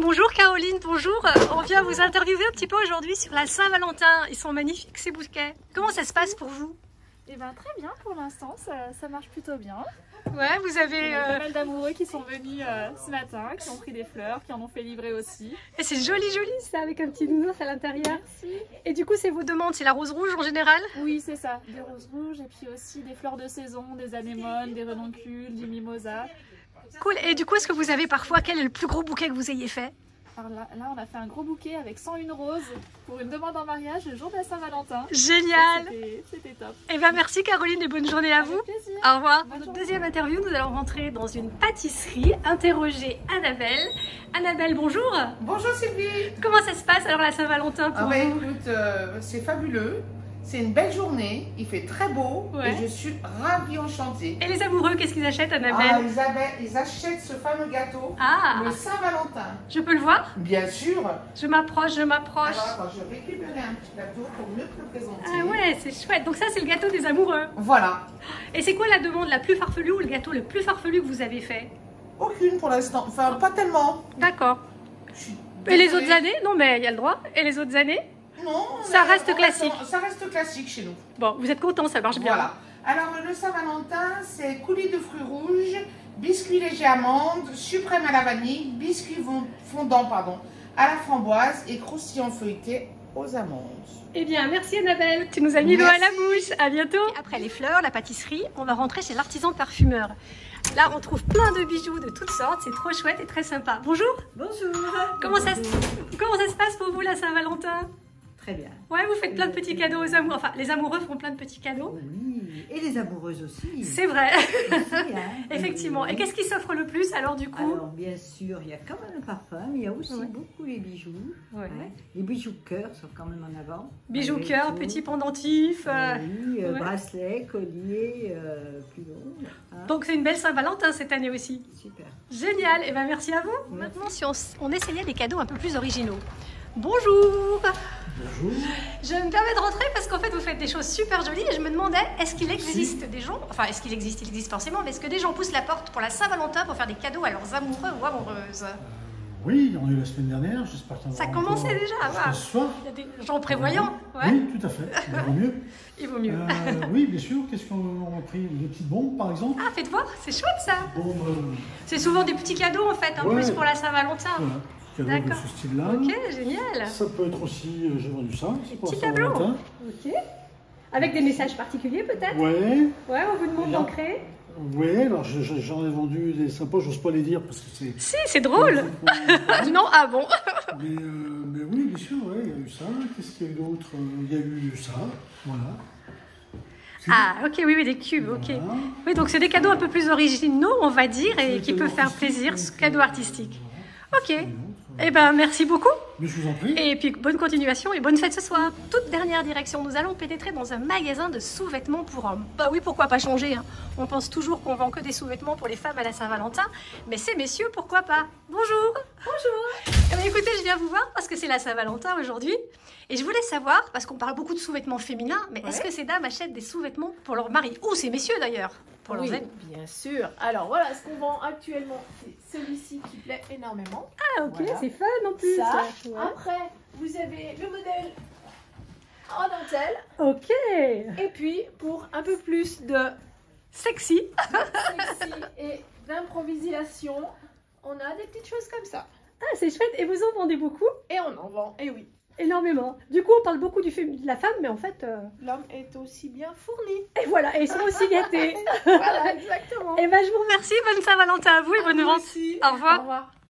Bonjour Caroline, bonjour. On vient vous interviewer un petit peu aujourd'hui sur la Saint-Valentin. Ils sont magnifiques ces bouquets. Comment ça se passe pour vous? Eh ben, très bien pour l'instant, ça marche plutôt bien. Ouais, vous avez... Il y a pas mal d'amoureux qui sont venus ce matin, qui ont pris des fleurs, qui en ont fait livrer aussi. Et c'est joli ça, avec un petit nounours à l'intérieur. Merci. Et du coup, c'est vos demandes, c'est la rose rouge en général? Oui, c'est ça, des roses rouges et puis aussi des fleurs de saison, des anémones, des renoncules, du mimosa. Cool. Et du coup, est-ce que vous avez parfois, quel est le plus gros bouquet que vous ayez fait? Alors là, on a fait un gros bouquet avec 101 roses pour une demande en mariage le jour de la Saint-Valentin. Génial. C'était top. Et ben merci Caroline et bonne journée à vous. Avec plaisir. Au revoir. Bonne Dans notre journée. deuxième interview, nous allons rentrer dans une pâtisserie, interroger Annabelle. Annabelle, bonjour. Bonjour Sylvie. Comment ça se passe alors la Saint-Valentin pour vous? Écoute, c'est fabuleux, c'est une belle journée, il fait très beau Ouais. et je suis ravie, enchantée. Et les amoureux, qu'est-ce qu'ils achètent Annabelle? Ils achètent ce fameux gâteau, Ah, le Saint-Valentin. je peux le voir? Bien sûr. Je m'approche. Alors attends, je vais récupérer un petit gâteau pour mieux te le présenter. Ah ouais, c'est chouette. Donc ça, c'est le gâteau des amoureux. Voilà. Et c'est quoi la demande la plus farfelue ou le gâteau le plus farfelu que vous avez fait? Aucune pour l'instant, enfin pas tellement. D'accord. Je suis Et les désolée. autres années? Non, mais il y a le droit. Et les autres années? Non. Ça reste classique. Ça reste classique chez nous. Bon, vous êtes contents, ça marche bien. Voilà. Alors le Saint-Valentin, c'est coulis de fruits rouges, biscuits légers amandes, suprême à la vanille, biscuits fondants à la framboise et croustillants feuilletés aux amandes. Eh bien, merci Annabelle, tu nous as mis l'eau à la Merci. bouche. À bientôt. Après les fleurs, la pâtisserie, on va rentrer chez l'artisan parfumeur. Là, on trouve plein de bijoux de toutes sortes, c'est trop chouette et très sympa. Bonjour. Bonjour. Comment ça se passe pour vous la Saint-Valentin? Très bien. Ouais, vous faites plein de petits cadeaux aux amoureux. Enfin, les amoureux font plein de petits cadeaux. Oui, et les amoureuses aussi. C'est vrai. Aussi, hein. Effectivement. Et qu'est-ce qui s'offre le plus alors du coup? Alors, bien sûr, il y a quand même le parfum, mais il y a aussi Ouais. beaucoup les bijoux. Ouais. hein. Les bijoux cœur sont quand même en avant. Bijoux Avec cœur, tout. petits pendentifs. Oui, ouais. bracelets, colliers, plus long. hein. Donc c'est une belle Saint-Valentin cette année aussi. Super. Génial, et ben merci à vous. Merci. Maintenant, si on essayait des cadeaux un peu plus originaux. Bonjour. Bonjour. Je me permets de rentrer parce qu'en fait vous faites des choses super jolies et je me demandais, est-ce qu'il existe des gens, enfin est-ce qu'il existe, il existe forcément, mais est-ce que des gens poussent la porte pour la Saint-Valentin pour faire des cadeaux à leurs amoureux ou amoureuses? Oui, il y en a eu la semaine dernière, j'espère qu'il y en aura Ça commençait encore déjà, jusqu'à wow. ce soir. Il y a des gens prévoyants, ouais. Oui, tout à fait, il vaut mieux. Il vaut mieux. Oui, bien sûr, qu'est-ce qu'on a pris? Des petites bombes par exemple. Ah, faites voir, c'est chouette ça. Bombes, C'est souvent des petits cadeaux en fait, en Ouais. plus pour la Saint-Valentin. voilà, cadeaux de D'accord. ce style-là. Ok, génial. Ça peut être aussi, j'ai vendu ça, c'est pour la petits tableaux. Saint-Valentin. Ok. Avec des messages particuliers peut-être? Ouais, Ouais, on vous demande Là. d'en créer. ouais, alors j'en ai vendu des sympas, j'ose pas les dire parce que c'est... Si, c'est drôle. Non, ah bon. Mais oui, bien sûr, ouais, il y a eu ça. Qu'est-ce qu'il y a eu d'autre? Il y a eu ça, voilà. Ah, ok, oui, oui, des cubes, ok. Voilà. Oui, donc c'est des cadeaux un peu plus originaux, on va dire, et Des qui cadeaux peuvent faire artistiques, plaisir, donc, ce cadeau artistique. voilà. Ok. Et d'autres, Eh ben, merci beaucoup. Mais je vous en prie. Et puis, bonne continuation et bonne fête ce soir. Toute dernière direction, nous allons pénétrer dans un magasin de sous-vêtements pour hommes. Bah oui, pourquoi pas changer, hein. On pense toujours qu'on vend que des sous-vêtements pour les femmes à la Saint-Valentin, mais ces messieurs, pourquoi pas? Bonjour. Bonjour. Eh ben, écoutez, je viens vous voir parce que c'est la Saint-Valentin aujourd'hui. Et je voulais savoir, parce qu'on parle beaucoup de sous-vêtements féminins, mais est-ce que ces dames achètent des sous-vêtements pour leur mari? Ou ces messieurs d'ailleurs, pour leurs Oui, amis? bien sûr. Alors voilà, ce qu'on vend actuellement, c'est celui-ci qui plaît énormément. Ah, ok, Voilà. c'est fun en plus. Ça. Ouais. Après, vous avez le modèle en dentelle. Ok. Et puis, pour un peu plus de Sexy. sexy et d'improvisation, on a des petites choses comme ça. Ah, c'est chouette. Et vous en vendez beaucoup? Et on en vend, et oui. Énormément. Du coup, on parle beaucoup de la femme, mais en fait... L'homme est aussi bien fourni. Et voilà, et ils sont aussi gâtés. Voilà, exactement. Et ben, je vous remercie. Bonne Saint-Valentin à vous et bonne Vous vente. aussi. Au revoir. Au revoir.